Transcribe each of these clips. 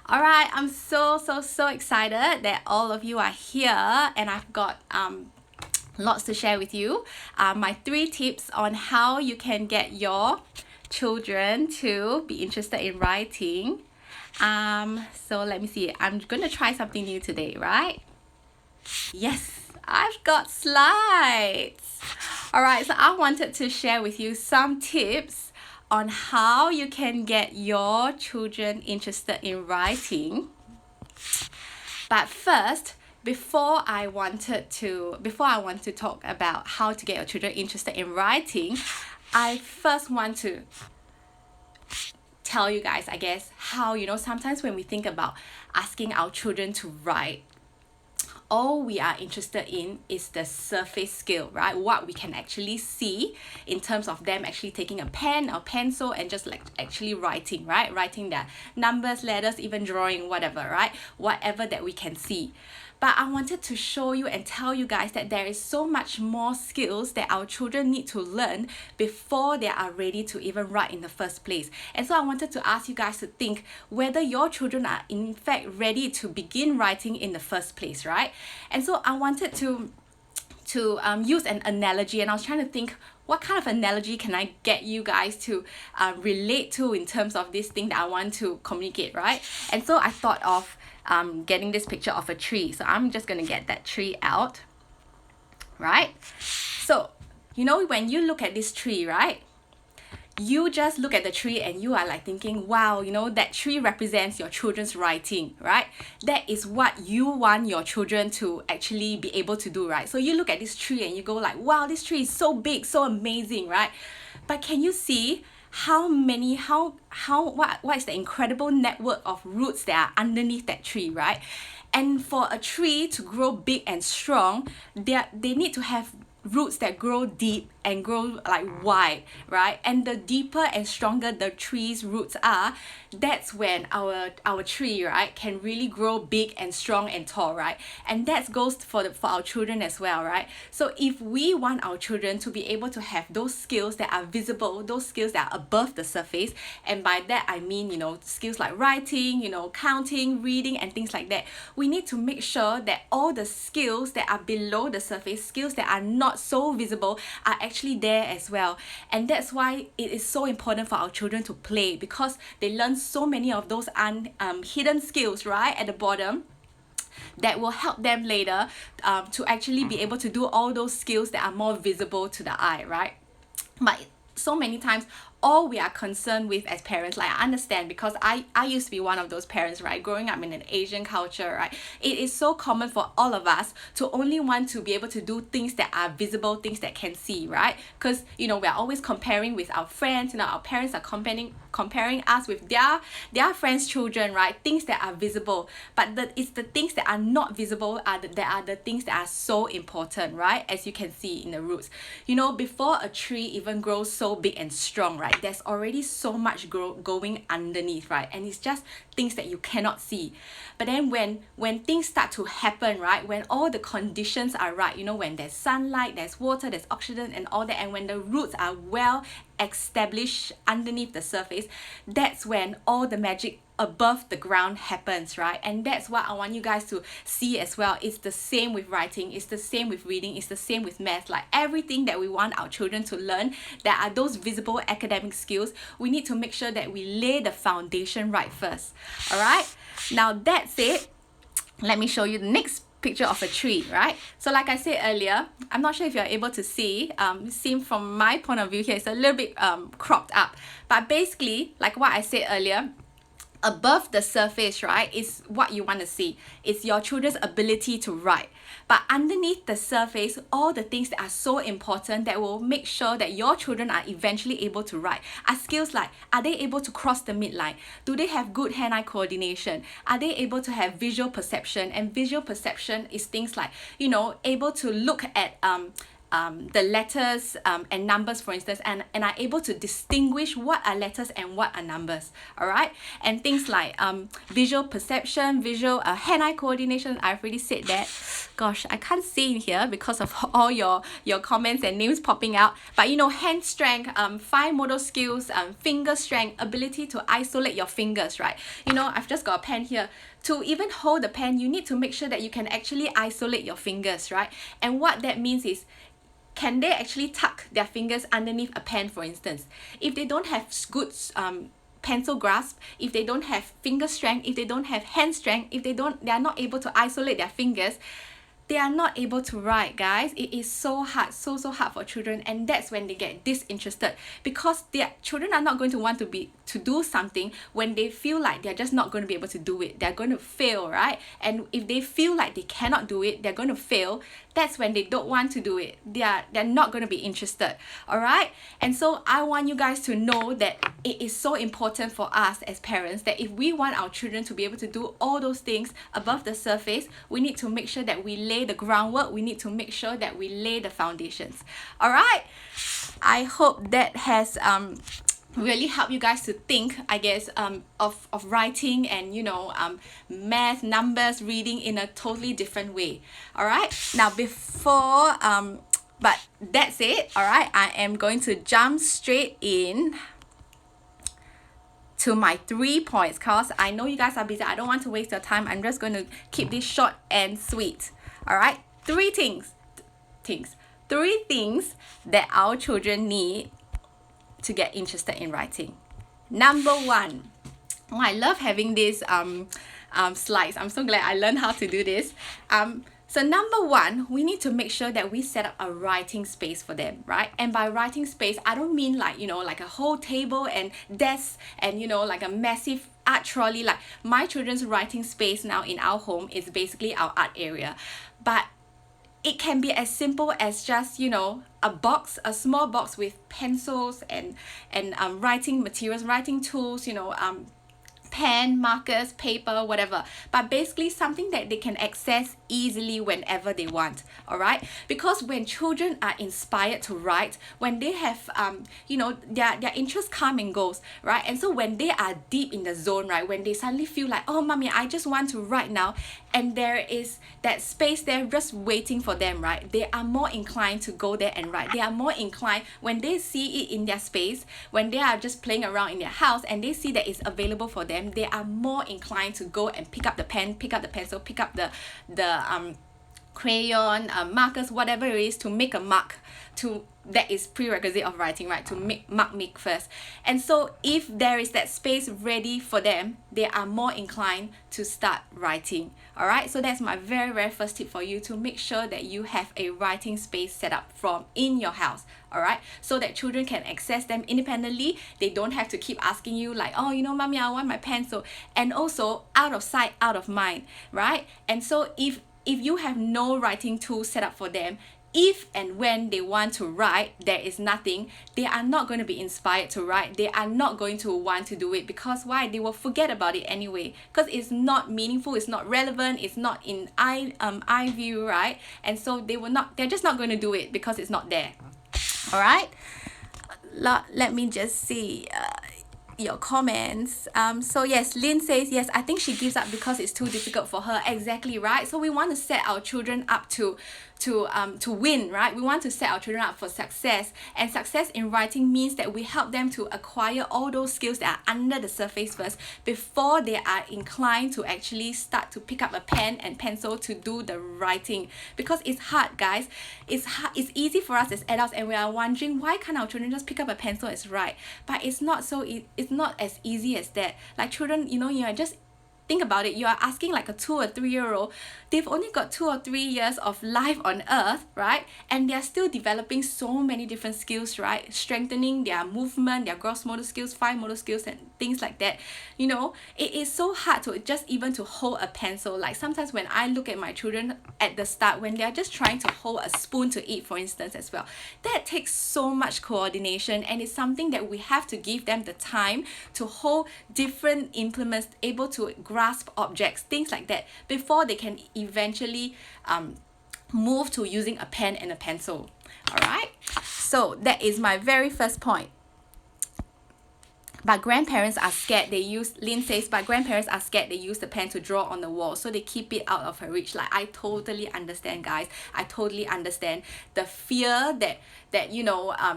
Alright, I'm so excited that all of you are here, and I've got lots to share with you. My 3 tips on how you can get your children to be interested in writing. So let me see. I'm gonna try something new today, right? Yes, I've got slides. Alright, so I wanted to share with you some tips on how you can get your children interested in writing. But first, before I want to talk about how to get your children interested in writing, I first want to tell you guys, I guess, how, sometimes when we think about asking our children to write, all we are interested in is the surface skill, right? What we can actually see in terms of them actually taking a pen or pencil and just like actually writing, right? Writing their numbers, letters, even drawing, whatever, right? Whatever that we can see. But I wanted to show you and tell you guys that there is so much more skills that our children need to learn before they are ready to even write in the first place. And so I wanted to ask you guys to think whether your children are in fact ready to begin writing in the first place, right? And so I wanted to use an analogy, and I was trying to think what kind of analogy can I get you guys to relate to in terms of this thing that I want to communicate, right? And so I thought of getting this picture of a tree. So I'm just gonna get that tree out, right? So, when you look at this tree, right? You just look at the tree and you are like thinking, wow, that tree represents your children's writing, right? That is what you want your children to actually be able to do, right? So you look at this tree and you go like, wow, this tree is so big, so amazing, right? But can you see what is the incredible network of roots that are underneath that tree, right? And for a tree to grow big and strong, they need to have roots that grow deep and grow like wide, right? And the deeper and stronger the tree's roots are, that's when our tree, right, can really grow big and strong and tall, right? And that goes for our children as well, right? So if we want our children to be able to have those skills that are visible, those skills that are above the surface, and by that I mean, skills like writing, counting, reading, and things like that, we need to make sure that all the skills that are below the surface, skills that are not so visible, are actually there as well. And that's why it is so important for our children to play, because they learn so many of those hidden skills, right, at the bottom, that will help them later to actually be able to do all those skills that are more visible to the eye, right? But so many times, all we are concerned with as parents, like I understand, because I used to be one of those parents, right? Growing up in an Asian culture, right? It is so common for all of us to only want to be able to do things that are visible, things that can see, right? Because, we're always comparing with our friends, our parents are comparing us with their friends' children, right? Things that are visible. But it's the things that are not visible that are the things that are so important, right? As you can see in the roots. Before a tree even grows so big and strong, right? There's already so much going underneath, right? And it's just things that you cannot see. But then when things start to happen, right? When all the conditions are right, when there's sunlight, there's water, there's oxygen and all that, and when the roots are well established underneath the surface, that's when all the magic above the ground happens, right? And that's what I want you guys to see as well. It's the same with writing, it's the same with reading, it's the same with math. Like everything that we want our children to learn, that are those visible academic skills, we need to make sure that we lay the foundation right first. All right, now that's it. Let me show you the next picture of a tree, right? So like I said earlier, I'm not sure if you're able to see, seen from my point of view here, it's a little bit cropped up, but basically like what I said earlier, above the surface, right, is what you want to see. It's your children's ability to write. But underneath the surface, all the things that are so important that will make sure that your children are eventually able to write are skills like, are they able to cross the midline? Do they have good hand-eye coordination? Are they able to have visual perception? And visual perception is things like, able to look at the letters and numbers, for instance, and are able to distinguish what are letters and what are numbers, all right? And things like visual perception, visual hand-eye coordination, I've already said that. Gosh, I can't see in here because of all your comments and names popping out. But you know, hand strength, fine motor skills, finger strength, ability to isolate your fingers, right? You know, I've just got a pen here. To even hold the pen, you need to make sure that you can actually isolate your fingers, right? And what that means is, can they actually tuck their fingers underneath a pen, for instance? If they don't have good pencil grasp, if they don't have finger strength, if they don't have hand strength, if they are not able to isolate their fingers, they are not able to write, guys. It is so hard, so hard for children, and that's when they get disinterested, because their children are not going to want to do something when they feel like they're just not going to be able to do it. They're going to fail, right? And if they feel like they cannot do it, they're going to fail. That's when they don't want to do it. They're not going to be interested. All right? And so I want you guys to know that it is so important for us as parents that if we want our children to be able to do all those things above the surface, we need to make sure that we lay the groundwork. We need to make sure that we lay the foundations. All right? I hope that has really help you guys to think, I guess, of writing and, you know, math, numbers, reading in a totally different way. All right, now before but that's it. All right, I am going to jump straight in to my 3 points, because I know you guys are busy. I don't want to waste your time. I'm just going to keep this short and sweet. All right, three things that our children need to get interested in writing. Number one, I love having these slides. I'm so glad I learned how to do this. So number one, we need to make sure that we set up a writing space for them, right? And by writing space, I don't mean like, you know, like a whole table and desk and, you know, like a massive art trolley. Like my children's writing space now in our home is basically our art area. But it can be as simple as just, you know, a small box with pencils and writing materials, writing tools, you know, pen, markers, paper, whatever, but basically something that they can access easily whenever they want. All right, because when children are inspired to write, when they have you know, their interest come and goes, right? And so when they are deep in the zone, right, when they suddenly feel like, oh mommy, I just want to write now, and there is that space there just waiting for them, right, they are more inclined to go there and write. They are more inclined when they see it in their space, when they are just playing around in their house and they see that it's available for them, they are more inclined to go and pick up the pen, pick up the pencil, pick up the crayon, markers, whatever it is, to make a mark. That is prerequisite of writing, right? To make first. And so if there is that space ready for them, they are more inclined to start writing. All right, so that's my very first tip for you, to make sure that you have a writing space set up from in your house. All right, so that children can access them independently. They don't have to keep asking you like, oh, you know, mommy, I want my pencil. And also out of sight, out of mind, right? And so if you have no writing tools set up for them, if and when they want to write, there is nothing, they are not going to be inspired to write. They are not going to want to do it, because why? They will forget about it anyway, because it's not meaningful, it's not relevant, it's not in eye view, right? And so they're just not going to do it because it's not there. All right, let me just see your comments. So yes, Lynn says yes, I think she gives up because it's too difficult for her. Exactly, right? So we want to set our children up to win, right? We want to set our children up for success, and success in writing means that we help them to acquire all those skills that are under the surface first before they are inclined to actually start to pick up a pen and pencil to do the writing. Because it's hard, guys. It's easy for us as adults, and we are wondering, why can't our children just pick up a pencil and write? But it's not as easy as that. Like children, you know, you are just, think about it, you are asking like a 2 or 3 year old, they've only got 2 or 3 years of life on earth, right? And they're still developing so many different skills, right? Strengthening their movement, their gross motor skills, fine motor skills, and things like that. You know, it is so hard to just even to hold a pencil. Like sometimes when I look at my children at the start, when they're just trying to hold a spoon to eat, for instance, as well, that takes so much coordination, and it's something that we have to give them the time to hold different implements, able to grasp objects, things like that, before they can eventually move to using a pen and a pencil. All right, so that is my very first point. But grandparents are scared. Lynn says, but grandparents are scared they use the pen to draw on the wall, so they keep it out of her reach. Like, I totally understand, guys. I totally understand the fear that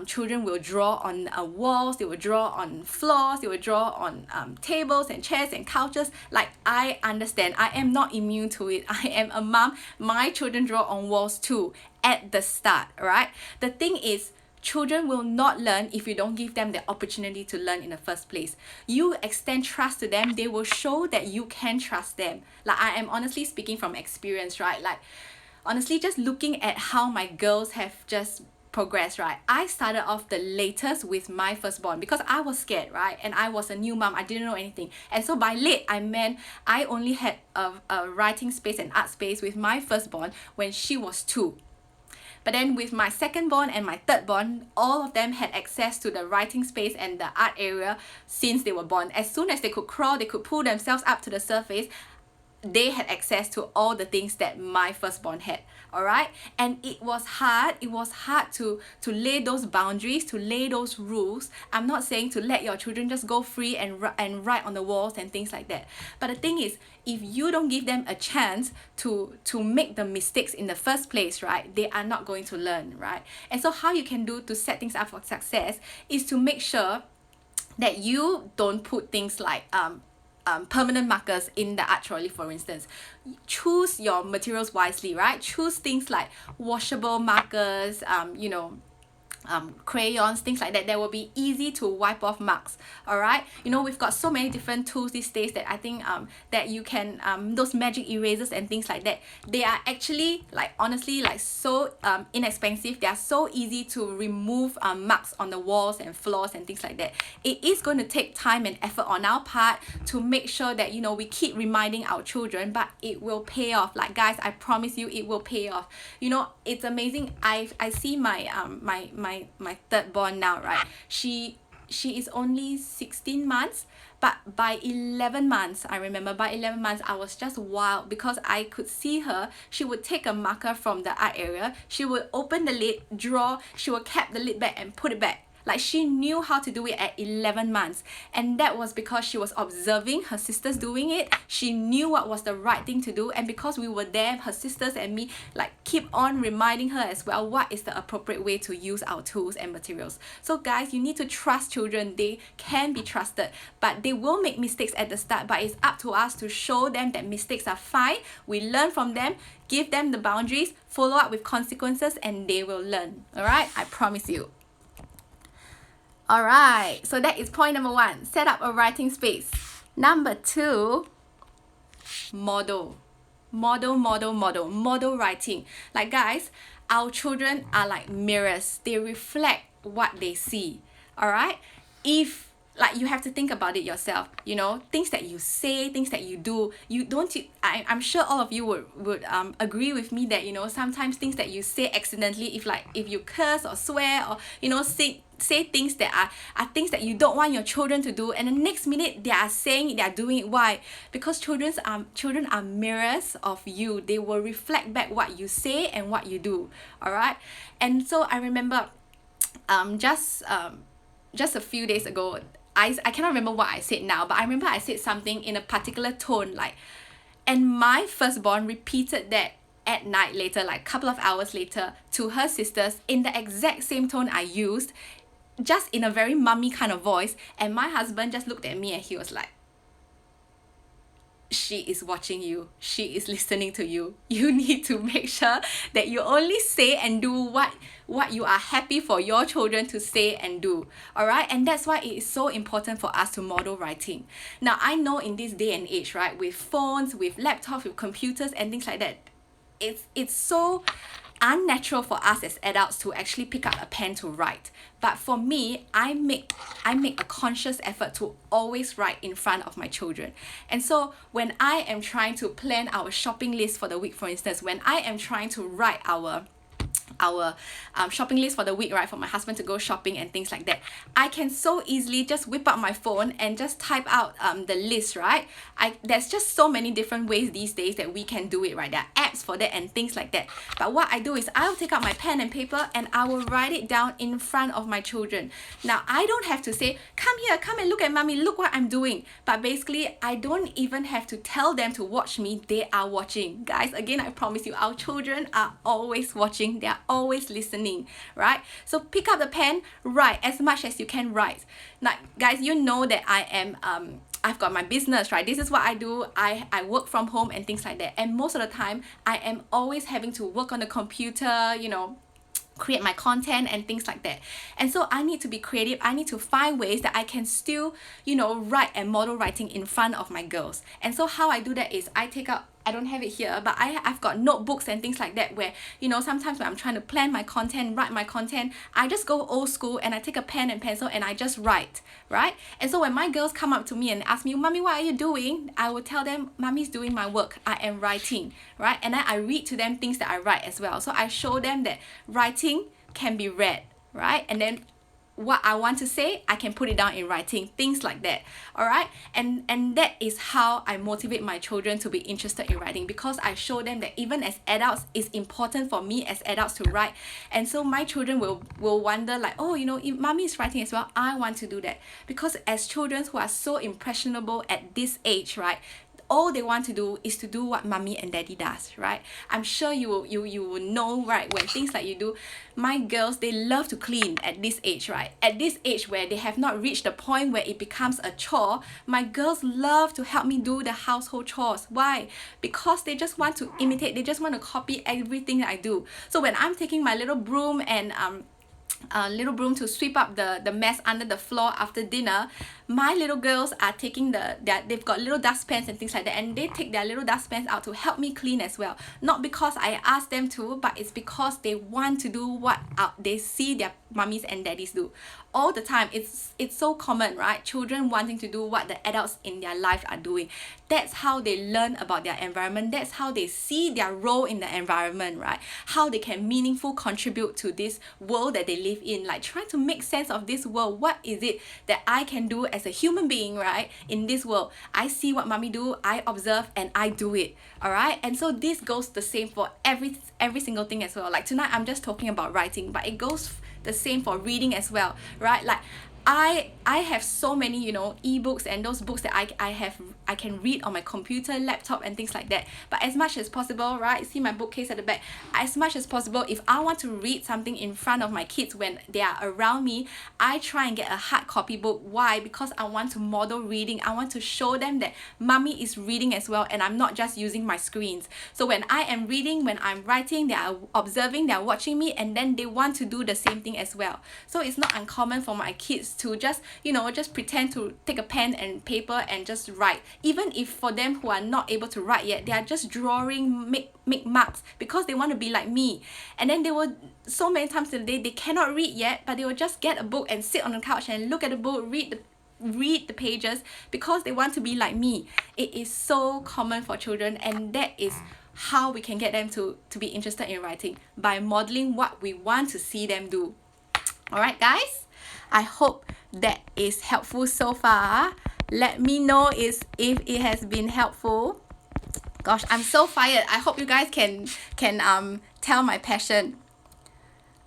children will draw on walls, they will draw on floors, they will draw on tables and chairs and couches. Like, I understand. I am not immune to it. I am a mom. My children draw on walls too at the start, right? The thing is, children will not learn if you don't give them the opportunity to learn in the first place. You extend trust to them, they will show that you can trust them. Like, I am honestly speaking from experience, right? Like, honestly, just looking at how my girls have just progressed, right? I started off the latest with my firstborn because I was scared, right? And I was a new mom, I didn't know anything. And so by late, I meant I only had a writing space and art space with my firstborn when she was 2. But then with my secondborn and my thirdborn, all of them had access to the writing space and the art area since they were born. As soon as they could crawl, they could pull themselves up to the surface, they had access to all the things that my firstborn had. All right, and it was hard to lay those boundaries, to lay those rules. I'm not saying to let your children just go free and write on the walls and things like that, but the thing is, if you don't give them a chance to make the mistakes in the first place, right, they are not going to learn, right? And so how you can do to set things up for success is to make sure that you don't put things like permanent markers in the art trolley, for instance. Choose your materials wisely, right? Choose things like washable markers, crayons, things like that will be easy to wipe off marks. All right, we've got so many different tools these days that I think that you can those magic erasers and things like that, they are actually, like, honestly, like, so inexpensive. They are so easy to remove marks on the walls and floors and things like that. It is going to take time and effort on our part to make sure that we keep reminding our children, but it will pay off. Like, guys, I promise you, it will pay off. It's amazing. I see my my third born now, right? She is only 16 months, but by 11 months, I remember by 11 months, I was just wild because I could see her. She would take a marker from the art area, she would open the lid, draw, she would cap the lid back and put it back. Like, she knew how to do it at 11 months. And that was because she was observing her sisters doing it. She knew what was the right thing to do. And because we were there, her sisters and me, like, keep on reminding her as well what is the appropriate way to use our tools and materials. So guys, you need to trust children. They can be trusted, but they will make mistakes at the start. But it's up to us to show them that mistakes are fine. We learn from them, give them the boundaries, follow up with consequences, and they will learn. All right, I promise you. Alright, so that is point number 1. Set up a writing space. Number 2, model. Model writing. Like, guys, our children are like mirrors. They reflect what they see. Alright? If, like, you have to think about it yourself, things that you say, things that you do, I'm sure all of you would agree with me that, sometimes things that you say accidentally, if you curse or swear or, say things that are things that you don't want your children to do, and the next minute they are doing it. Why? Because children are mirrors of you. They will reflect back what you say and what you do. All right. And so I remember just a few days ago, I cannot remember what I said now, but I remember I said something in a particular tone, like, and my firstborn repeated that at night later, like a couple of hours later, to her sisters in the exact same tone I used, just in a very mummy kind of voice. And my husband just looked at me and he was like, she is watching you, she is listening to you. You need to make sure that you only say and do what you are happy for your children to say and do. All right, and that's why it is so important for us to model writing. Now, I know in this day and age, right, with phones, with laptops, with computers and things like that, it's so unnatural for us as adults to actually pick up a pen to write. But for me, I make a conscious effort to always write in front of my children. And so when I am trying to plan our shopping list for the week, for instance, when I am trying to write our our shopping list for the week, right, for my husband to go shopping and things like that, I can so easily just whip up my phone and just type out the list, right? There's just so many different ways these days that we can do it, right? There are apps for that and things like that. But what I do is I'll take out my pen and paper and I will write it down in front of my children. Now, I don't have to say, come here, come and look at mommy, look what I'm doing. But basically, I don't even have to tell them to watch me, they are watching. Guys, again, I promise you, our children are always watching, they are always listening, right? So pick up the pen, write as much as you can write. Now, guys, you know that I've got my business, right? This is what I do. I work from home and things like that. And most of the time, I am always having to work on the computer, create my content and things like that. And so I need to be creative. I need to find ways that I can still, write and model writing in front of my girls. And so how I do that is I don't have it here, but I've got notebooks and things like that where, sometimes when I'm trying to plan my content, write my content, I just go old school and I take a pen and pencil and I just write, right? And so when my girls come up to me and ask me, Mommy, what are you doing? I will tell them, Mommy's doing my work. I am writing, right? And then I read to them things that I write as well. So I show them that writing can be read, right? And then what I want to say, I can put it down in writing, things like that, all right? And that is how I motivate my children to be interested in writing, because I show them that even as adults, it's important for me as adults to write. And so my children will wonder like, oh, if mommy is writing as well, I want to do that. Because as children who are so impressionable at this age, right, all they want to do is to do what mommy and daddy does, right? I'm sure you will know, right, when things like you do. My girls, they love to clean at this age, right? At this age where they have not reached the point where it becomes a chore, my girls love to help me do the household chores. Why? Because they just want to imitate, they just want to copy everything that I do. So when I'm taking my little broom and to sweep up the mess under the floor after dinner, my little girls are taking they've got little dustpans and things like that, and they take their little dustpans out to help me clean as well. Not because I ask them to, but it's because they want to do what they see their mummies and daddies do all the time. It's so common, right? Children wanting to do what the adults in their life are doing. That's how they learn about their environment. That's how they see their role in the environment, right? How they can meaningful contribute to this world that they live in. Like trying to make sense of this world. What is it that I can do as a human being, right, in this world? I see what mommy do, I observe, and I do it, all right? And so this goes the same for every single thing as well. Like tonight, I'm just talking about writing, but it goes the same for reading as well, right? Like I have so many, ebooks and those books that I can read on my computer, laptop and things like that. But as much as possible, right? See my bookcase at the back. As much as possible, if I want to read something in front of my kids when they are around me, I try and get a hard copy book. Why? Because I want to model reading. I want to show them that mommy is reading as well, and I'm not just using my screens. So when I am reading, when I'm writing, they are observing, they are watching me, and then they want to do the same thing as well. So it's not uncommon for my kids to just pretend to take a pen and paper and just write. Even if for them who are not able to write yet, they are just drawing, make marks because they want to be like me. And then they will, so many times in the day, they cannot read yet, but they will just get a book and sit on the couch and look at the book, read the pages because they want to be like me. It is so common for children, and that is how we can get them to be interested in writing, by modeling what we want to see them do. Alright guys, I hope that is helpful so far. Let me know if it has been helpful. Gosh, I'm so fired. I hope you guys can tell my passion.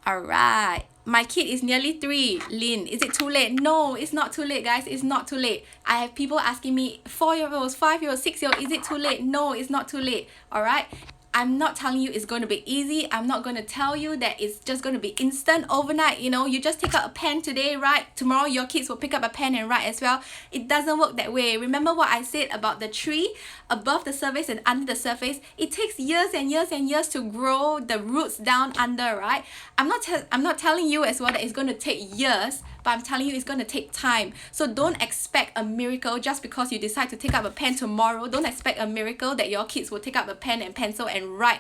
Alright, my kid is nearly 3. Lynn, is it too late? No, it's not too late, guys. It's not too late. I have people asking me, 4-year-olds, 5-year-olds, 6-year-olds, is it too late? No, it's not too late. Alright, I'm not telling you it's going to be easy. I'm not going to tell you that it's just going to be instant overnight. You just take out a pen today, right? Tomorrow your kids will pick up a pen and write as well. It doesn't work that way. Remember what I said about the tree above the surface and under the surface? It takes years and years and years to grow the roots down under, right? I'm not telling you as well that it's going to take years, but I'm telling you it's going to take time. So don't expect a miracle just because you decide to take up a pen tomorrow. Don't expect a miracle that your kids will take up a pen and pencil and write,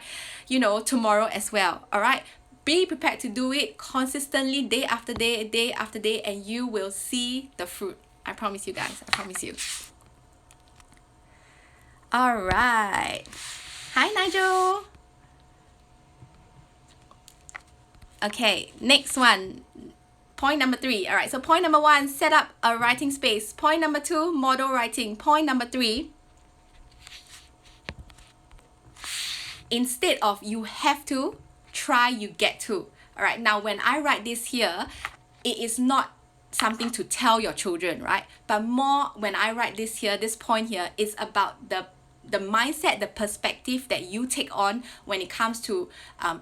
tomorrow as well. All right? Be prepared to do it consistently, day after day, day after day, and you will see the fruit. I promise you guys. I promise you. All right. Hi, Nigel. Okay, next one. Point number 3. All right, so point number 1, set up a writing space. Point number 2, model writing. Point number 3, instead of you have to, try you get to. All right, now when I write this here, it is not something to tell your children, right? But more when I write this here, this point here is about the mindset, the perspective that you take on when it comes to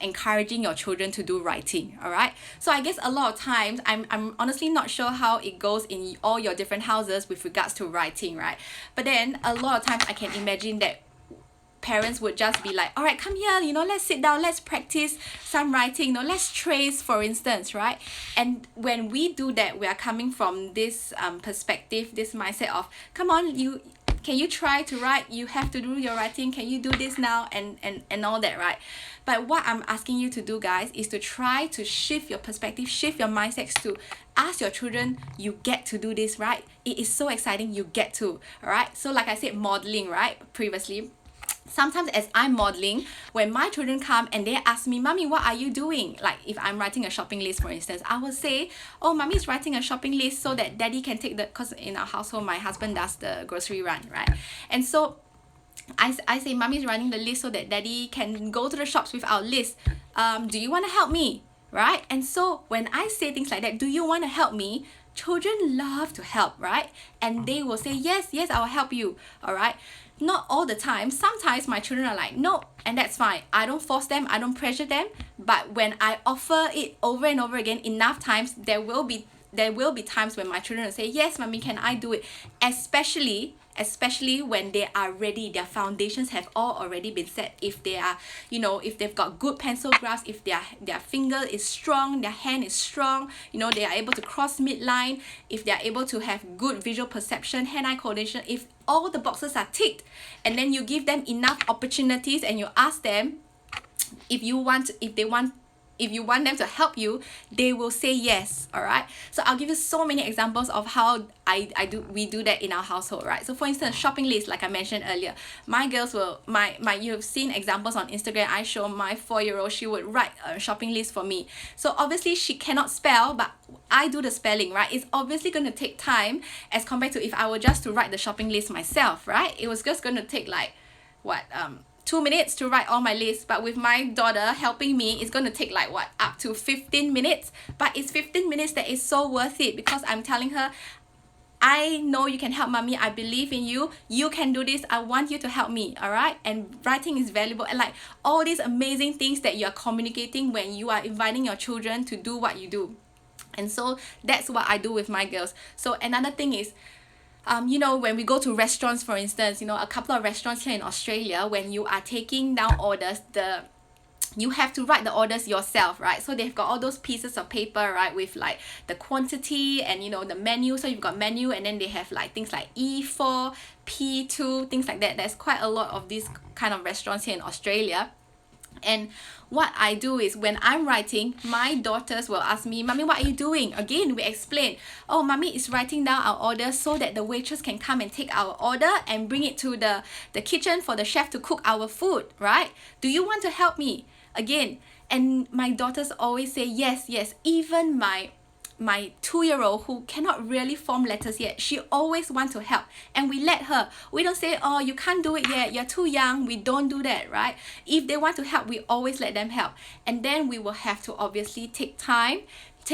encouraging your children to do writing. All right, so I guess a lot of times I'm honestly not sure how it goes in all your different houses with regards to writing, right? But then a lot of times I can imagine that parents would just be like, all right, come here, let's sit down, let's practice some writing, let's trace, for instance, right? And when we do that, we are coming from this perspective, this mindset of, come on, can you try to write? You have to do your writing. Can you do this now? And all that, right? But what I'm asking you to do, guys, is to try to shift your perspective, shift your mindsets to ask your children, you get to do this, right? It is so exciting, you get to, all right? So like I said, modeling, right, previously, sometimes as I'm modeling, when my children come and they ask me, Mommy, what are you doing? Like if I'm writing a shopping list, for instance, I will say, oh, Mommy's writing a shopping list so that Daddy can take because in our household, my husband does the grocery run, right? And so I say, Mommy's running the list so that Daddy can go to the shops with our list. Do you want to help me? Right? And so when I say things like that, do you want to help me? Children love to help, right? And they will say, yes, I will help you, all right? Not all the time. Sometimes my children are like, no, and that's fine. I don't force them, I don't pressure them. But when I offer it over and over again enough times, there will be times when my children will say, yes, Mommy, can I do it? Especially when they are ready, their foundations have all already been set. If they are, if they've got good pencil grasp, if their finger is strong, their hand is strong, they are able to cross midline, if they are able to have good visual perception, hand-eye coordination, if all the boxes are ticked, and then you give them enough opportunities and you ask them if you want them to help you, they will say yes. All right, so I'll give you so many examples of how we do that in our household, right? So for instance, shopping list, like I mentioned earlier, my girls will you've seen examples on Instagram. I show my 4-year-old, she would write a shopping list for me. So obviously she cannot spell, but I do the spelling, right? It's obviously going to take time as compared to if I were just to write the shopping list myself, right? It was just going to take like 2 minutes to write all my lists. But with my daughter helping me, it's going to take like up to 15 minutes. But it's 15 minutes that is so worth it, because I'm telling her, I know you can help Mommy. I believe in you. You can do this. I want you to help me. All right. And writing is valuable. And like all these amazing things that you're communicating when you are inviting your children to do what you do. And so that's what I do with my girls. So another thing is, when we go to restaurants, for instance, a couple of restaurants here in Australia, when you are taking down orders, you have to write the orders yourself, right? So they've got all those pieces of paper, right, with like the quantity and the menu. So you've got menu, and then they have like things like E4, P2, things like that. There's quite a lot of these kind of restaurants here in Australia. And what I do is, when I'm writing, my daughters will ask me, Mommy, what are you doing? Again, we explain, oh, Mommy is writing down our order so that the waitress can come and take our order and bring it to the kitchen for the chef to cook our food, right? Do you want to help me? Again, and my daughters always say yes. Even my 2-year-old, who cannot really form letters yet, she always wants to help, and we let her. We don't say, oh, you can't do it yet, you're too young. We don't do that, right? If they want to help, we always let them help. And then we will have to obviously take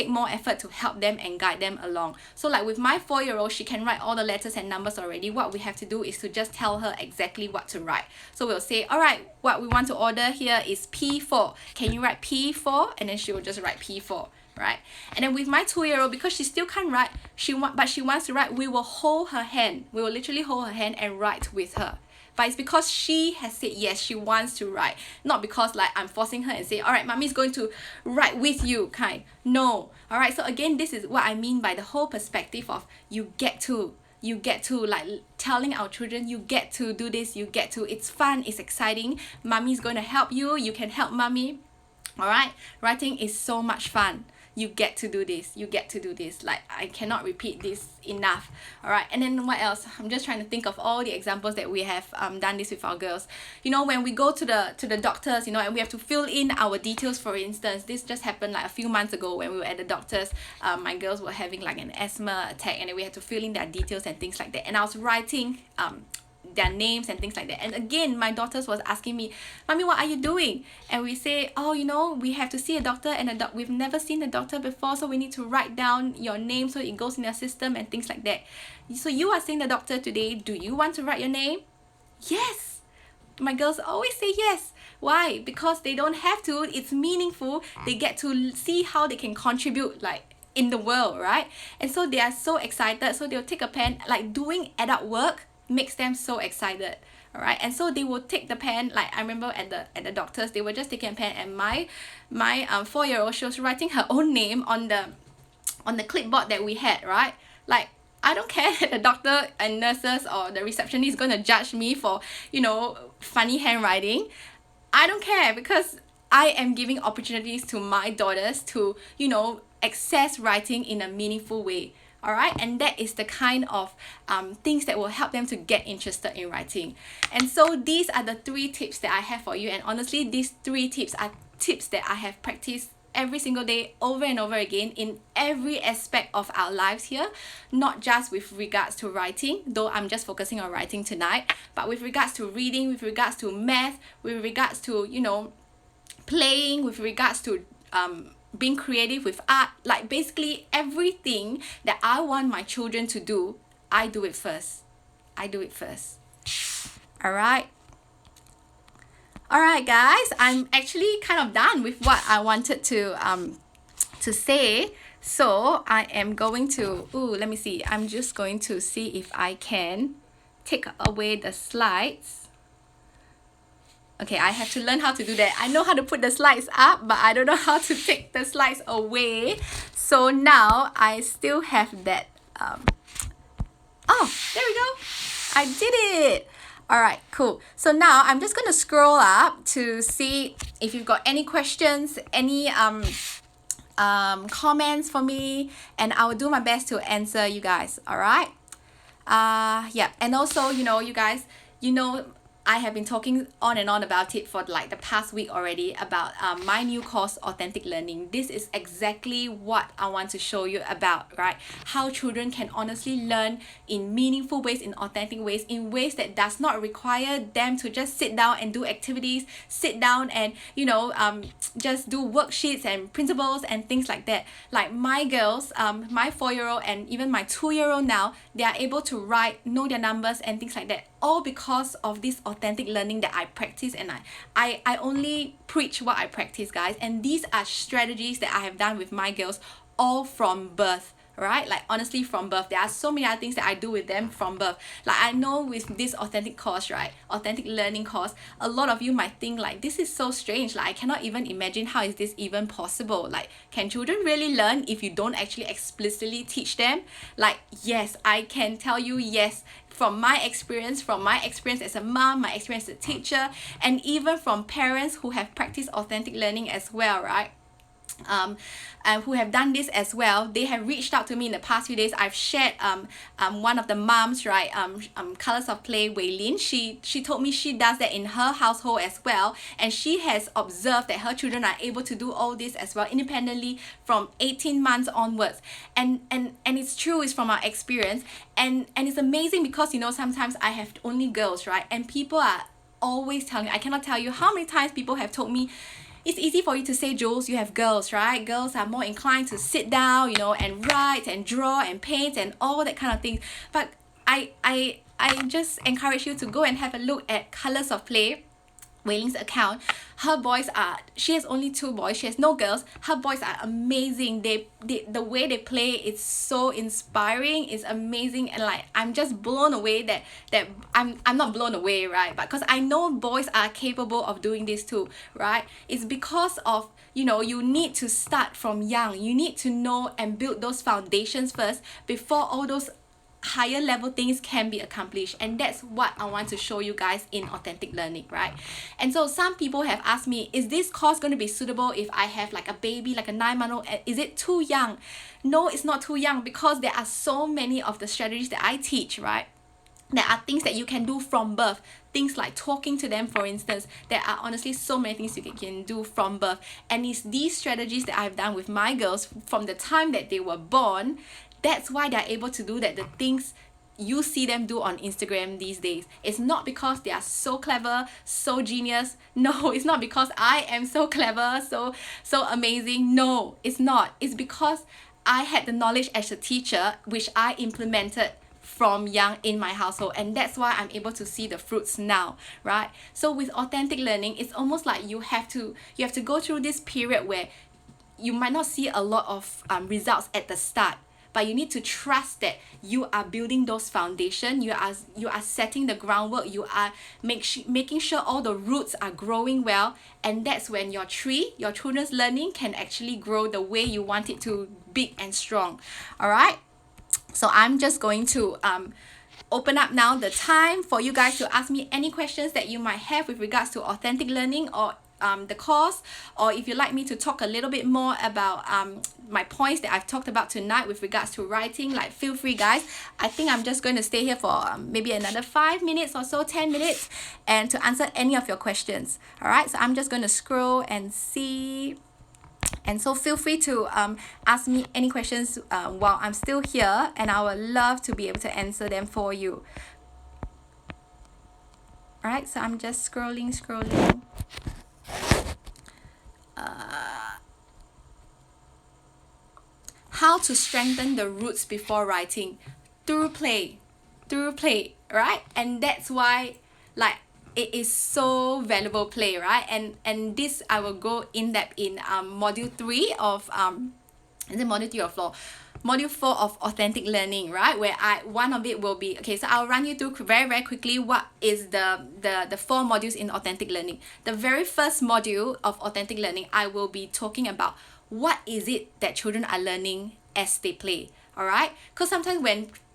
more effort to help them and guide them along. So like with my 4-year-old, she can write all the letters and numbers already. What we have to do is to just tell her exactly what to write. So we'll say, all right, what we want to order here is P4. Can you write P4? And then she will just write P4. Right? And then with my 2-year-old, because she still can't write, but she wants to write, we will hold her hand. We will literally hold her hand and write with her. But it's because she has said yes, she wants to write. Not because like I'm forcing her and say, all right, Mommy's going to write with you, kind. No. All right, so again, this is what I mean by the whole perspective of you get to, like telling our children, you get to do this, you get to, it's fun, it's exciting. Mommy's going to help you, you can help Mommy. All right, writing is so much fun. you get to do this, you get to do this. Like, I cannot repeat this enough. All right, and then what else? I'm just trying to think of all the examples that we have done this with our girls. You know, when we go to the doctors, you know, and we have to fill in our details. For instance, this just happened like a few months ago when we were at the doctors. My girls were having like an asthma attack, and then we had to fill in their details and things like that, and I was writing their names and things like that. And again, my daughters was asking me, "Mommy, what are you doing?" And we say, "Oh, you know, we have to see a doctor, and we've never seen a doctor before, so we need to write down your name so it goes in their system and things like that. So you are seeing the doctor today. Do you want to write your name?" Yes. My girls always say yes. Why? Because they don't have to. It's meaningful. They get to see how they can contribute, like, in the world, right? And so they are so excited. So they'll take a pen. Like, doing adult work makes them so excited. All right, and so they will take the pen. Like, I remember at the doctors, they were just taking a pen, and my 4-year-old, she was writing her own name on the clipboard that we had, right? Like, I don't care that the doctor and nurses or the receptionist is going to judge me for, you know, funny handwriting. I don't care, because I am giving opportunities to my daughters to, you know, access writing in a meaningful way. All right, and that is the kind of things that will help them to get interested in writing. And so these are the 3 tips that I have for you. And honestly, these 3 tips are tips that I have practiced every single day, over and over again, in every aspect of our lives here, not just with regards to writing, though I'm just focusing on writing tonight, but with regards to reading, with regards to math, with regards to, you know, playing, with regards to being creative with art. Like, basically everything that I want my children to do, I do it first. I do it first. All right, guys, I'm actually kind of done with what I wanted to say. So I am going to, let me see. I'm just going to see if I can take away the slides. Okay, I have to learn how to do that. I know how to put the slides up, but I don't know how to take the slides away. So now I still have that. Oh, there we go. I did it. All right, cool. So now I'm just going to scroll up to see if you've got any questions, any comments for me, and I will do my best to answer you guys. All right. Yeah, and also, you know, you guys, you know, I have been talking on and on about it for like the past week already, about my new course, Authentic Learning. This is exactly what I want to show you about, right? How children can honestly learn in meaningful ways, in authentic ways, in ways that does not require them to just sit down and do activities, sit down and, you know, just do worksheets and principles and things like that. Like, my girls, my 4-year-old and even my 2-year-old now, they are able to write, know their numbers and things like that, all because of this authentic learning that I practice. And I only preach what I practice, guys. And these are strategies that I have done with my girls all from birth, right? Like, honestly, from birth. There are so many other things that I do with them from birth. Like, I know with this authentic course, right, authentic learning course, a lot of you might think like, this is so strange, like, I cannot even imagine how is this even possible. Like, can children really learn if you don't actually explicitly teach them? Like, yes, I can tell you, yes, from my experience as a mom, my experience as a teacher, and even from parents who have practiced authentic learning as well, right? And who have done this as well. They have reached out to me in the past few days. I've shared one of the moms, right, Colors of Play, Waylin. She told me she does that in her household as well, and she has observed that her children are able to do all this as well independently from 18 months onwards. And it's true, it's from our experience, and it's amazing because, you know, sometimes I have only girls, right, and people are always telling me, I cannot tell you how many times people have told me, it's easy for you to say, Jules, you have girls, right? Girls are more inclined to sit down, you know, and write and draw and paint and all that kind of thing. But I just encourage you to go and have a look at Colors of Play, Wei-Ling's account. Her boys are, she has only 2 boys, she has no girls. Her boys are amazing. They the way they play, it's so inspiring, it's amazing, and like, I'm just blown away that I'm not blown away, right? But because I know boys are capable of doing this too, right? It's because of, you know, you need to start from young. You need to know and build those foundations first before all those higher level things can be accomplished, and that's what I want to show you guys in authentic learning, right? And so some people have asked me, is this course going to be suitable if I have like a baby, like a 9-month-old? Is it too young? No, it's not too young, because there are so many of the strategies that I teach, right? There are things that you can do from birth. Things like talking to them, for instance. There are honestly so many things you can do from birth. And it's these strategies that I've done with my girls from the time that they were born. That's why they're able to do that. The things you see them do on Instagram these days. It's not because they are so clever, so genius. No, it's not because I am so clever, so amazing. No, it's not. It's because I had the knowledge as a teacher, which I implemented from young in my household, and that's why I'm able to see the fruits now, right? So with authentic learning, it's almost like you have to go through this period where you might not see a lot of results at the start, but you need to trust that you are building those foundation, you are setting the groundwork, you are making sure all the roots are growing well, and that's when your children's learning can actually grow the way you want it to, big and strong. All right, so I'm just going to open up now the time for you guys to ask me any questions that you might have with regards to authentic learning, or the course, or if you'd like me to talk a little bit more about my points that I've talked about tonight with regards to writing, like, feel free, guys. I think I'm just going to stay here for maybe another 5 minutes or so, 10 minutes, and to answer any of your questions. All right, so I'm just going to scroll and see. And so feel free to ask me any questions while I'm still here, and I would love to be able to answer them for you. All right, so I'm just scrolling. How to strengthen the roots before writing? Through play, right? And that's why, like, it is so valuable, play, right? And this I will go in depth in module 3 of is it module 3 or 4? Module 4 of authentic learning, right? Where one of it will be, okay, so I'll run you through very quickly what is the 4 modules in authentic learning. The very first module of authentic learning, I will be talking about what is it that children are learning as they play. All right, because sometimes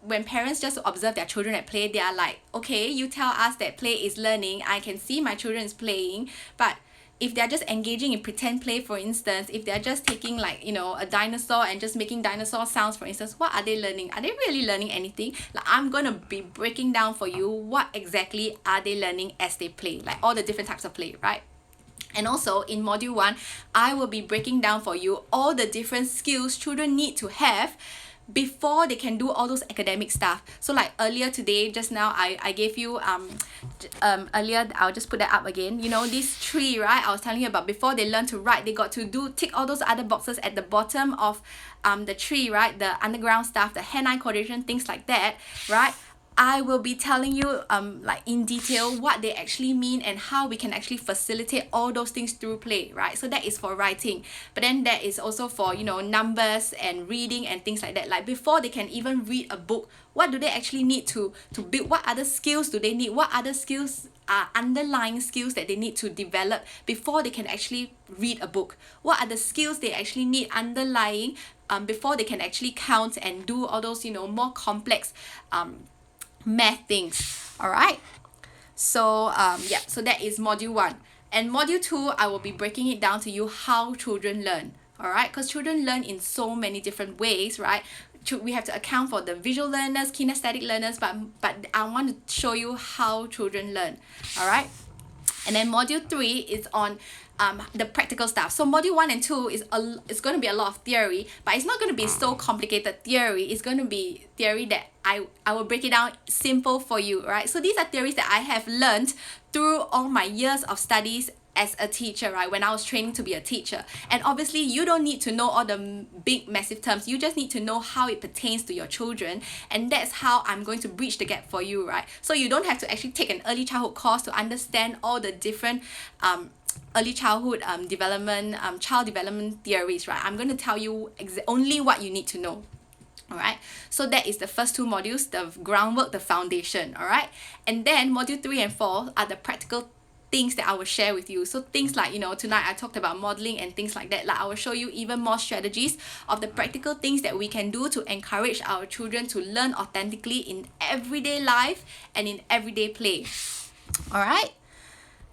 when parents just observe their children at play, they are like, okay, you tell us that play is learning, I can see my children is playing, but if they're just engaging in pretend play, for instance, if they're just taking, like, you know, a dinosaur and just making dinosaur sounds, for instance, what are they learning? Are they really learning anything? Like, I'm gonna be breaking down for you what exactly are they learning as they play, like all the different types of play, right? And also in module 1, I will be breaking down for you all the different skills children need to have before they can do all those academic stuff. So like earlier today, just now, I gave you earlier, I'll just put that up again, you know, this tree, right? I was telling you about, before they learn to write, they got to tick all those other boxes at the bottom of the tree, right? The underground stuff, the hand-eye coordination, things like that, right? I will be telling you like in detail what they actually mean and how we can actually facilitate all those things through play, right? So that is for writing, but then that is also for, you know, numbers and reading and things like that. Like before they can even read a book, what do they actually need to build? What other skills do they need? What other skills are underlying skills that they need to develop before they can actually read a book? What are the skills they actually need underlying before they can actually count and do all those, you know, more complex math things? All right, so yeah, so that is module 1. And module 2, I will be breaking it down to you how children learn. All right, because children learn in so many different ways, right? We have to account for the visual learners, kinesthetic learners, but I want to show you how children learn. All right, and then module 3 is on the practical stuff. So module 1 and 2 is it's going to be a lot of theory, but it's not going to be so complicated theory. It's going to be theory that I will break it down simple for you, right? So these are theories that I have learned through all my years of studies as a teacher, right? When I was training to be a teacher. And obviously you don't need to know all the big massive terms, you just need to know how it pertains to your children, and that's how I'm going to bridge the gap for you, right? So you don't have to actually take an early childhood course to understand all the different early childhood development, child development theories, right? I'm going to tell you only what you need to know. All right, so that is the first 2 modules, the groundwork, the foundation. All right, and then module 3 and 4 are the practical things that I will share with you. So things like, tonight I talked about modeling and things like that. Like I will show you even more strategies of the practical things that we can do to encourage our children to learn authentically in everyday life and in everyday play. All right.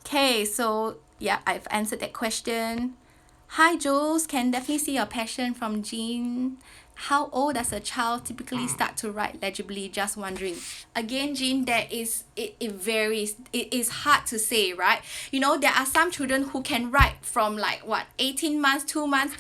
Okay, so yeah, I've answered that question. Hi Jules, can definitely see your passion from Jean. How old does a child typically start to write legibly? Just wondering. Again, Jean, it varies. It is hard to say, right? There are some children who can write from 18 months, 2 months,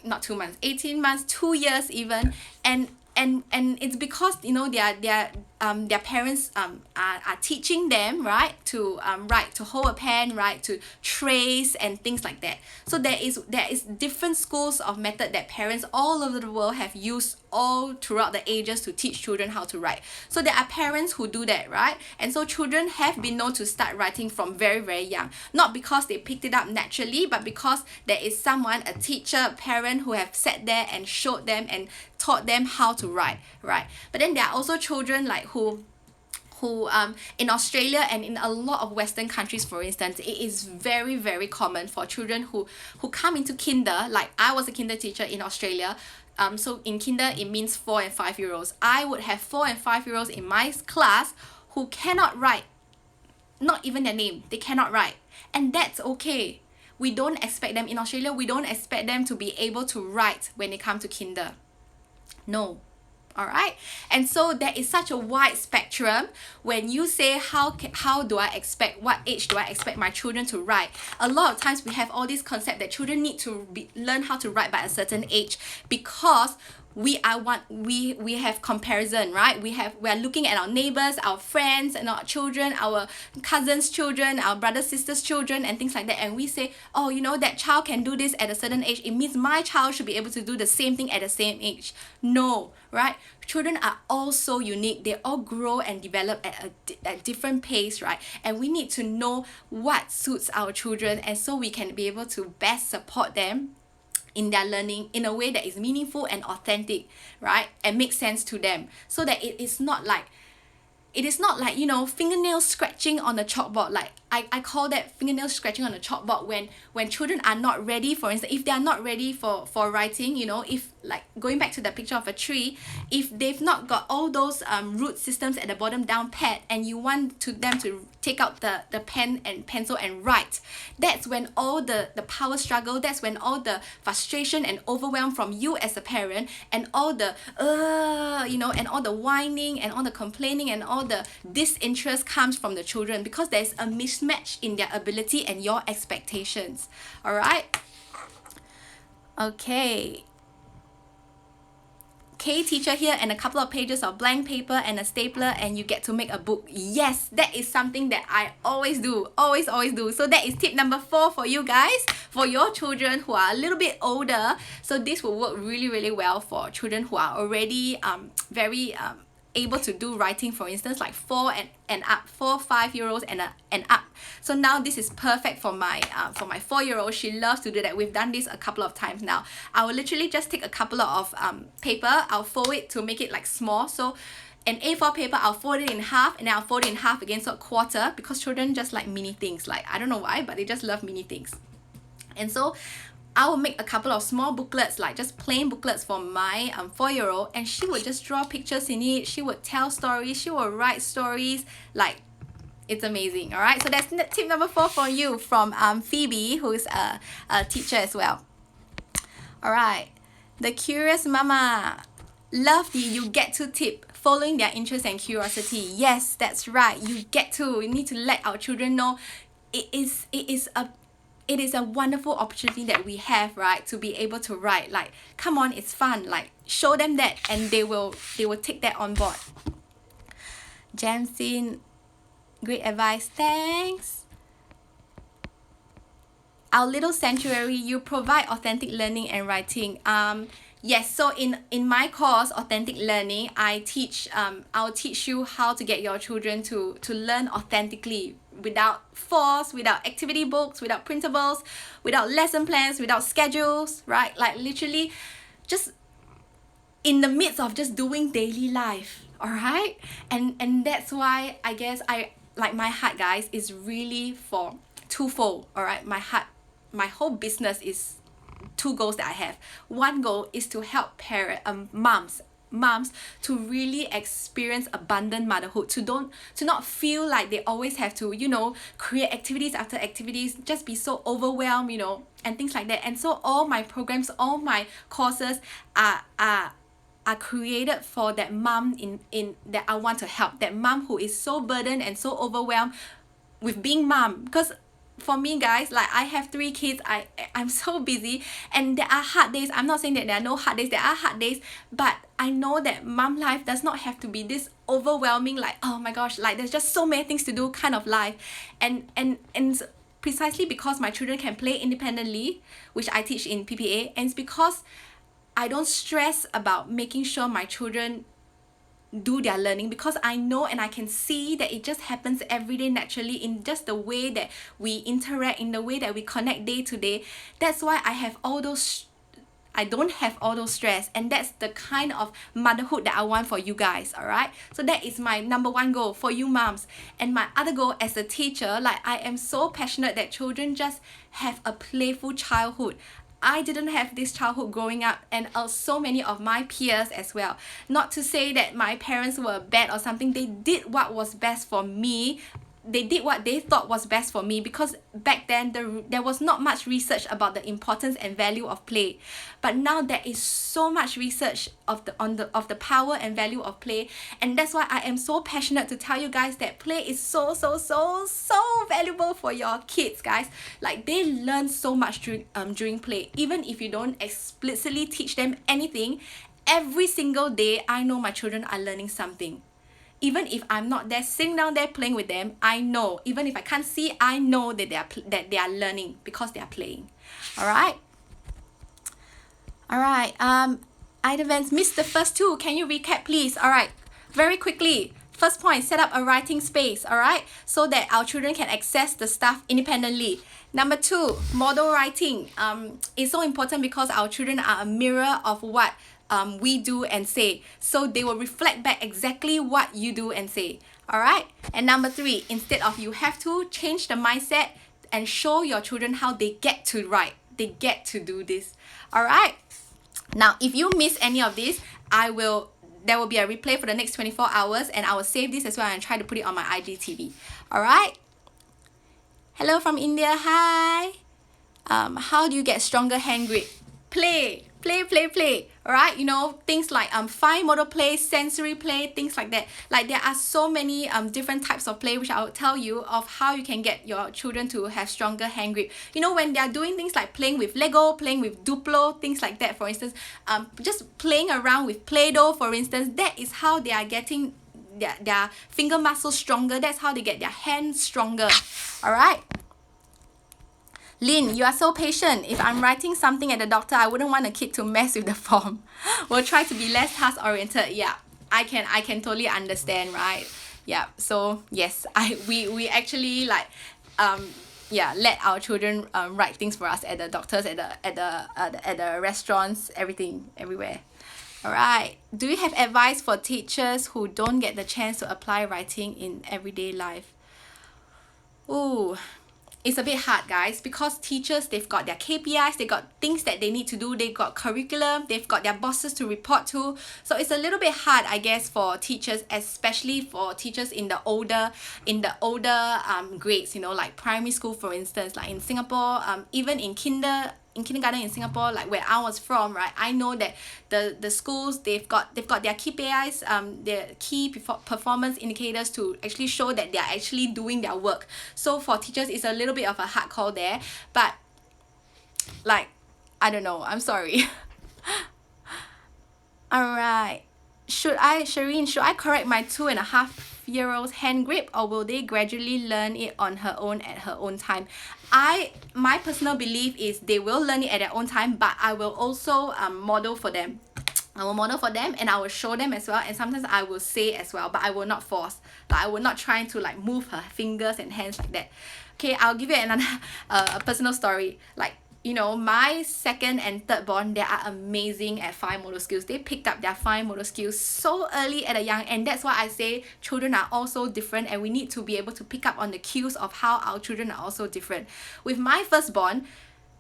not 2 months, 18 months, 2 years even, and it's because their parents are teaching them, right, to write, to hold a pen, right, to trace and things like that. So there is different schools of method that parents all over the world have used all throughout the ages to teach children how to write. So there are parents who do that, right? And so children have been known to start writing from very, very young, not because they picked it up naturally, but because there is someone, a teacher, a parent, who have sat there and showed them and taught them how to write, right? But then there are also children who in Australia and in a lot of Western countries, for instance, it is very, very common for children who come into kinder. Like I was a kinder teacher in Australia. So in kinder, it means 4 and 5 year olds. I would have 4 and 5 year olds in my class who cannot write, not even their name. They cannot write, and that's okay. We don't expect them in Australia. We don't expect them to be able to write when they come to kinder. No. All right, and so there is such a wide spectrum. When you say how do I expect, what age do I expect my children to write, a lot of times we have all this concept that children need to learn how to write by a certain age, because we have comparison, right? We are looking at our neighbors, our friends, and our children, our cousins' children, our brothers, sisters' children, and things like that, and we say, oh, that child can do this at a certain age, it means my child should be able to do the same thing at the same age. No, right? Children are all so unique. They all grow and develop at a different pace, right? And we need to know what suits our children, and so we can be able to best support them in their learning in a way that is meaningful and authentic, right? And makes sense to them, so that it is not like fingernail scratching on the chalkboard. Like I call that fingernail scratching on the chalkboard when children are not ready. For instance, if they are not ready for writing, if, like, going back to the picture of a tree, if they've not got all those root systems at the bottom down pat, and you want them to take out the pen and pencil and write, that's when all the power struggle, that's when all the frustration and overwhelm from you as a parent, and all the and all the whining and all the complaining and all the disinterest comes from the children, because there's a mismatch in their ability and your expectations. All right, okay. K teacher here, and a couple of pages of blank paper and a stapler, and you get to make a book. Yes, that is something that I always do. Always do. So that is tip number 4 for you guys, for your children who are a little bit older. So this will work really, really well for children who are already very able to do writing, for instance, like 4 and up, 4, 5 year olds and up. So now this is perfect for my 4-year-old. She loves to do that. We've done this a couple of times now. I will literally just take a couple of paper, I'll fold it to make it like small. So an A4 paper, I'll fold it in half, and then I'll fold it in half again, so a quarter, because children just like mini things. Like, I don't know why, but they just love mini things. And so I will make a couple of small booklets, like just plain booklets for my 4-year-old, and she would just draw pictures in it. She would tell stories. She would write stories. Like, it's amazing. All right, so that's tip number 4 for you from Phoebe, who's a teacher as well. All right, the curious mama. Love you get to tip following their interest and curiosity. Yes, that's right. You need to let our children know it is a wonderful opportunity that we have, right, to be able to write. Like, come on, it's fun. Like, show them that, and they will take that on board. Jamsin, great advice, thanks. Our little sanctuary, you provide authentic learning and writing. Yes, so in my course, Authentic Learning, I'll teach you how to get your children to learn authentically, without force, without activity books, without printables, without lesson plans, without schedules, right? Like, literally just in the midst of just doing daily life. All right, and that's why I guess like my heart, guys, is really for twofold. All right, my whole business is two goals that I have. One goal is to help moms to really experience abundant motherhood, to not feel like they always have to, create activities after activities, just be so overwhelmed, and things like that. And so all my programs, all my courses are created for that mom in that I want to help, that mom who is so burdened and so overwhelmed with being mom. Because for me, guys, like, I have 3 kids, I'm so busy, and there are hard days. I'm not saying that there are no hard days, there are hard days, but I know that mom life does not have to be this overwhelming, like, oh my gosh, like, there's just so many things to do kind of life. And precisely because my children can play independently, which I teach in PPA, and it's because I don't stress about making sure my children do their learning, because I know and I can see that it just happens every day naturally, in just the way that we interact, in the way that we connect day to day. That's why I don't have all those stress, and that's the kind of motherhood that I want for you guys. All right, so that is my number one goal for you moms. And my other goal as a teacher, like, I am so passionate that children just have a playful childhood. I didn't have this childhood growing up, and so many of my peers as well. Not to say that my parents were bad or something. They did what was best for me. They did what they thought was best for me, because back then there was not much research about the importance and value of play. But now there is so much research of the power and value of play, and that's why I am so passionate to tell you guys that play is so valuable for your kids, guys. Like, they learn so much during play. Even if you don't explicitly teach them anything, every single day I know my children are learning something. Even if I'm not there sitting down there playing with them, I know. Even if I can't see, I know that they are learning because they are playing. All right. Ida Vance missed the first 2. Can you recap, please? All right, very quickly. First point, set up a writing space, all right, so that our children can access the stuff independently. Number 2, model writing. It's so important because our children are a mirror of what we do and say, so they will reflect back exactly what you do and say. All right. And number 3, instead of you have to, change the mindset and show your children how they get to write, they get to do this. All right. Now, if you miss any of this, there will be a replay for the next 24 hours, and I will save this as well and try to put it on my IGTV. All right. Hello from India. Hi. How do you get stronger hand grip? Play. All right, things like fine motor play, sensory play, things like that. Like, there are so many different types of play, which I will tell you of how you can get your children to have stronger hand grip. When they are doing things like playing with Lego, playing with Duplo, things like that, for instance, just playing around with Play-Doh, for instance, that is how they are getting their finger muscles stronger. That's how they get their hands stronger. All right. Lynn, you are so patient. If I'm writing something at the doctor, I wouldn't want a kid to mess with the form. We'll try to be less task-oriented. Yeah, I can totally understand, right? Yeah, so yes, we actually let our children write things for us at the doctors, at the restaurants, everywhere. All right. Do you have advice for teachers who don't get the chance to apply writing in everyday life? Ooh. It's a bit hard, guys, because teachers, they've got their KPIs, they got things that they need to do, they've got curriculum, they've got their bosses to report to. So it's a little bit hard, I guess, for teachers, especially for teachers in the older grades, like primary school, for instance. Like in Singapore, even in kindergarten in Singapore, like where I was from, right, I know that the schools, they've got their KPIs, their key performance indicators, to actually show that they are actually doing their work. So for teachers, it's a little bit of a hard call there, but like, I don't know, I'm sorry. All right, Shireen, should I correct my 2.5-year-old's hand grip, or will they gradually learn it on her own at her own time? My personal belief is they will learn it at their own time, but I will also model for them. I will model for them, and I will show them as well, and sometimes I will say as well, but I will not force. Like, I will not try to move her fingers and hands like that. Okay, I'll give you another personal story. Like, you know, my second and third born, they are amazing at fine motor skills. They picked up their fine motor skills so early at a young, and that's why I say children are also different, and we need to be able to pick up on the cues of how our children are also different. With my firstborn,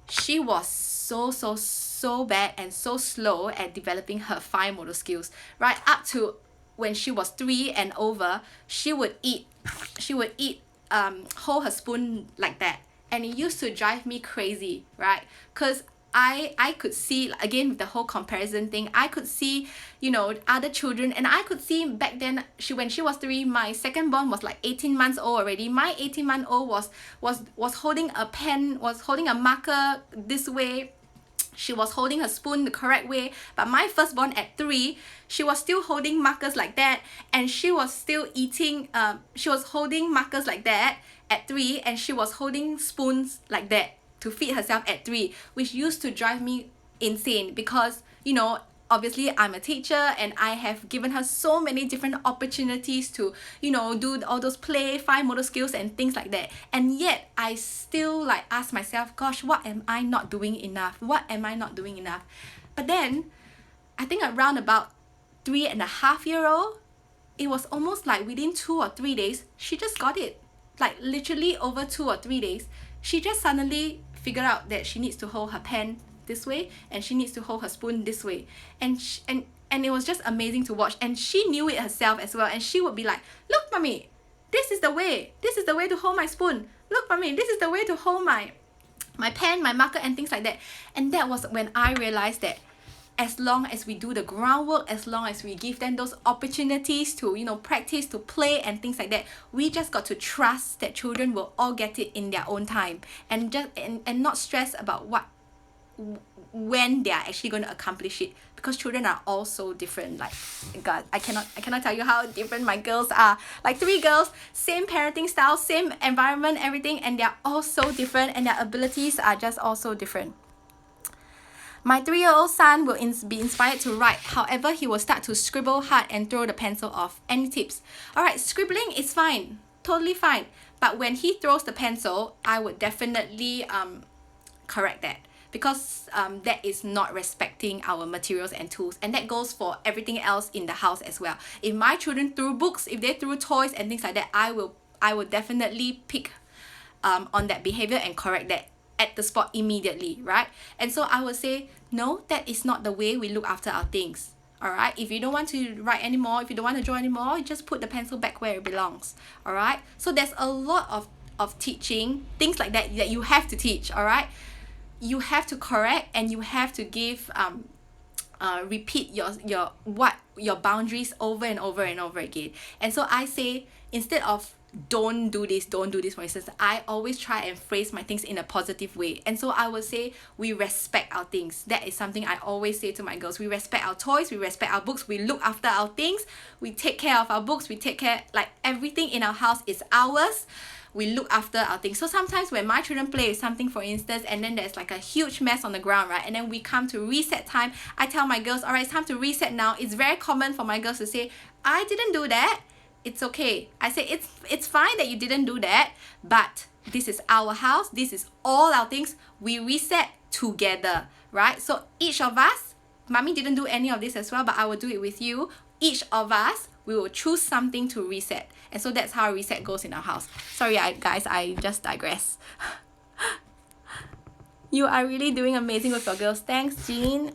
she was so bad and so slow at developing her fine motor skills. Right up to when she was 3 and over, she would eat hold her spoon like that, and it used to drive me crazy, right? Because I could see, again, with the whole comparison thing, I could see, you know, other children, and I could see back then, when she was 3, my second born was like 18 months old already. My 18-month-old was holding a pen, was holding a marker this way. She was holding her spoon the correct way. But my firstborn at 3, she was still holding markers like that, and she was still eating, she was holding markers like that at 3, and she was holding spoons like that to feed herself at 3, which used to drive me insane because, you know, obviously I'm a teacher and I have given her so many different opportunities to, you know, do all those play, fine motor skills and things like that. And yet I still like ask myself, gosh, what am I not doing enough? What am I not doing enough? But then I think around about 3.5-year-old, it was almost like within 2 or 3 days, she just got it. Like literally over 2 or 3 days, she just suddenly figured out that she needs to hold her pen this way and she needs to hold her spoon this way, and it was just amazing to watch. And she knew it herself as well, and she would be like, look mommy, this is the way to hold my spoon. Look mommy, this is the way to hold my pen, my marker and things like that. And that was when I realized that as long as we do the groundwork, as long as we give them those opportunities to, you know, practice, to play and things like that, we just got to trust that children will all get it in their own time, and just and not stress about when they are actually going to accomplish it, because children are all so different. Like, God, I cannot tell you how different my girls are. Like 3 girls, same parenting style, same environment, everything, and they are all so different, and their abilities are just also different. My 3-year-old son will be inspired to write. However, he will start to scribble hard and throw the pencil off. Any tips? Alright, scribbling is fine. Totally fine. But when he throws the pencil, I would definitely correct that. Because that is not respecting our materials and tools. And that goes for everything else in the house as well. If my children threw books, if they threw toys and things like that, I will definitely pick on that behavior and correct that at the spot immediately, right? And so I would say, no, that is not the way we look after our things. Alright, if you don't want to write anymore, if you don't want to draw anymore, you just put the pencil back where it belongs. Alright, so there's a lot of teaching, things like that you have to teach. Alright, you have to correct, and you have to give repeat your boundaries over and over and over again. And so I say, instead of don't do this, for instance, I always try and phrase my things in a positive way. And so I would say, we respect our things. That is something I always say to my girls. We respect our toys, we respect our books, we look after our things, we take care of our books, we take care, like, everything in our house is ours. We look after our things. So sometimes when my children play with something, for instance, and then there's like a huge mess on the ground, right? And then we come to reset time, I tell my girls, alright, it's time to reset now. It's very common for my girls to say, I didn't do that. It's okay. I say, it's fine that you didn't do that, but this is our house. This is all our things. We reset together, right? So each of us, mommy didn't do any of this as well, but I will do it with you. Each of us, we will choose something to reset. And so that's how reset goes in our house. Sorry, guys, I just digress. You are really doing amazing with your girls. Thanks, Jean.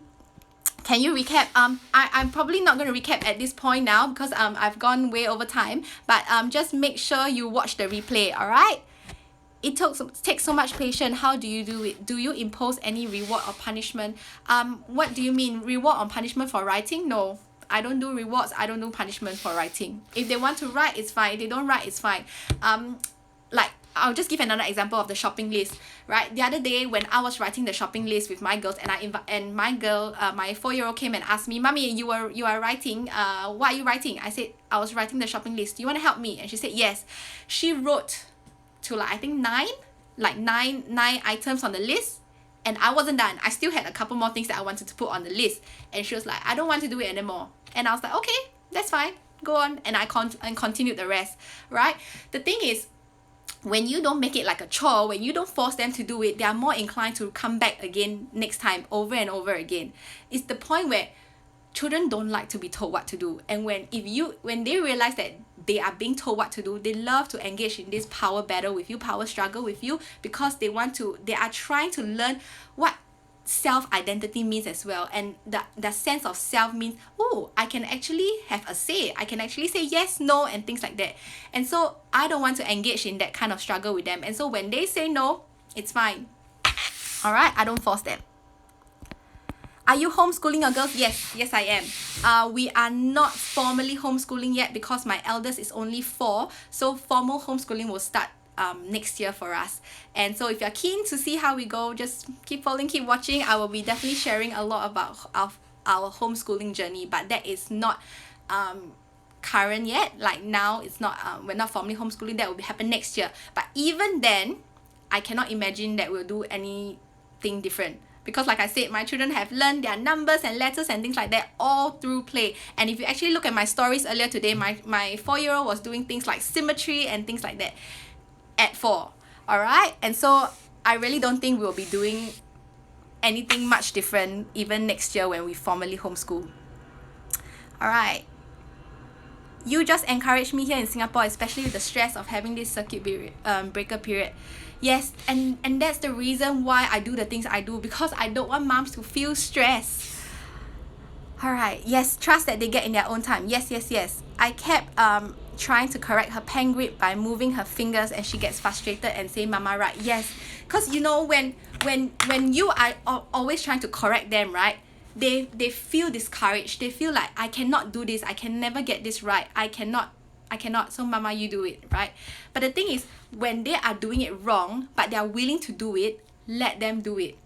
Can you recap? I'm probably not going to recap at this point now because I've gone way over time. But just make sure you watch the replay, alright? It takes so much patience. How do you do it? Do you impose any reward or punishment? What do you mean? Reward or punishment for writing? No. I don't do rewards. I don't do punishment for writing. If they want to write, it's fine. If they don't write, it's fine. Like, I'll just give another example of the shopping list, right? The other day when I was writing the shopping list with my girls, and my girl, my 4-year-old came and asked me, Mommy, you are writing, what are you writing? I said, I was writing the shopping list. Do you want to help me? And she said, yes. She wrote to like, I think 9 items on the list. And I wasn't done. I still had a couple more things that I wanted to put on the list. And she was like, I don't want to do it anymore. And I was like, okay, that's fine. Go on. And I continued the rest, right? The thing is, when you don't make it like a chore, when you don't force them to do it, they are more inclined to come back again next time, over and over again. It's the point where children don't like to be told what to do. And when they realize that they are being told what to do, they love to engage in this power battle with you, power struggle with you, because they are trying to learn what self-identity means as well. And the sense of self means, oh, I can actually have a say, I can actually say yes, no, and things like that. And so I don't want to engage in that kind of struggle with them. And so when they say no, it's fine. All right, I don't force them. Are you homeschooling your girls? Yes I am. We are not formally homeschooling yet because my eldest is only 4, so formal homeschooling will start next year for us. And so if you're keen to see how we go, just keep following, keep watching. I will be definitely sharing a lot about our homeschooling journey, but that is not current yet. Like now it's not we're not formally homeschooling. That will happen next year. But even then, I cannot imagine that we'll do anything different. Because like I said, my children have learned their numbers and letters and things like that all through play. And if you actually look at my stories earlier today, my 4-year-old was doing things like symmetry and things like that at 4. Alright? And so I really don't think we'll be doing anything much different even next year when we formally homeschool. Alright. You just encouraged me here in Singapore, especially with the stress of having this circuit breaker period. Yes, and that's the reason why I do the things I do, because I don't want moms to feel stressed. Alright, yes, trust that they get in their own time. Yes. I kept trying to correct her pen grip by moving her fingers, and she gets frustrated and say, Mama, right? Yes, because you know, when you are always trying to correct them, right? They feel discouraged. They feel like, I cannot do this. I can never get this right. I cannot, so Mama, you do it, right? But the thing is, when they are doing it wrong, but they are willing to do it, let them do it.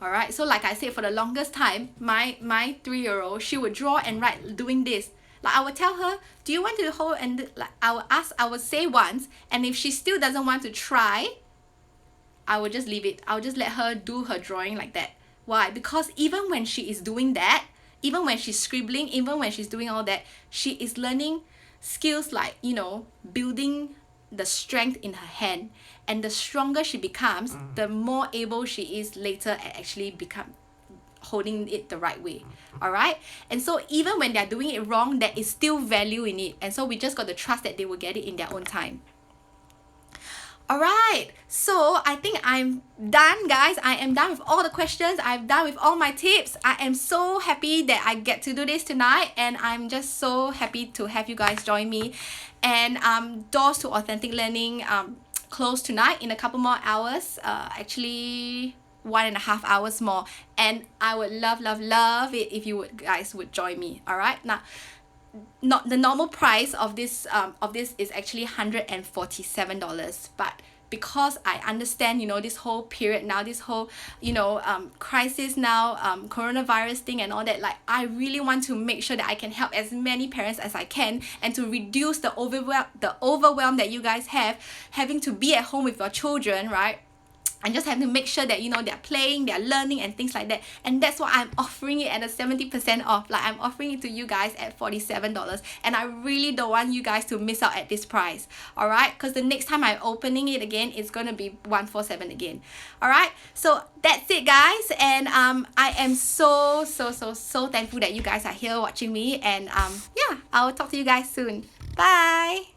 Alright? So like I said, for the longest time, my 3-year-old, she would draw and write doing this. Like I would tell her, do you want to hold, and like I would say once, and if she still doesn't want to try, I would just leave it. I would just let her do her drawing like that. Why? Because even when she is doing that, even when she's scribbling, even when she's doing all that, she is learning skills like, building the strength in her hand. And the stronger she becomes, the more able she is later at actually become holding it the right way. Alright? And so even when they're doing it wrong, there is still value in it. And so we just got to trust that they will get it in their own time. Alright, so I think I'm done, guys. I am done with all the questions. I'm done with all my tips. I am so happy that I get to do this tonight, and I'm just so happy to have you guys join me. And Doors to Authentic Learning close tonight in a couple more hours, actually 1.5 hours more, and I would love it if you guys would join me. Alright, now not the normal price of this is actually $147, but because I understand, this whole period now, this whole crisis now, coronavirus thing and all that, like I really want to make sure that I can help as many parents as I can, and to reduce the overwhelm that you guys have having to be at home with your children, right? And just have to make sure that they're playing, they're learning and things like that. And that's why I'm offering it at a 70% off. Like I'm offering it to you guys at $47. And I really don't want you guys to miss out at this price. Alright? Because the next time I'm opening it again, it's gonna be $147 again. Alright? So that's it, guys. And I am so thankful that you guys are here watching me. And yeah, I'll talk to you guys soon. Bye!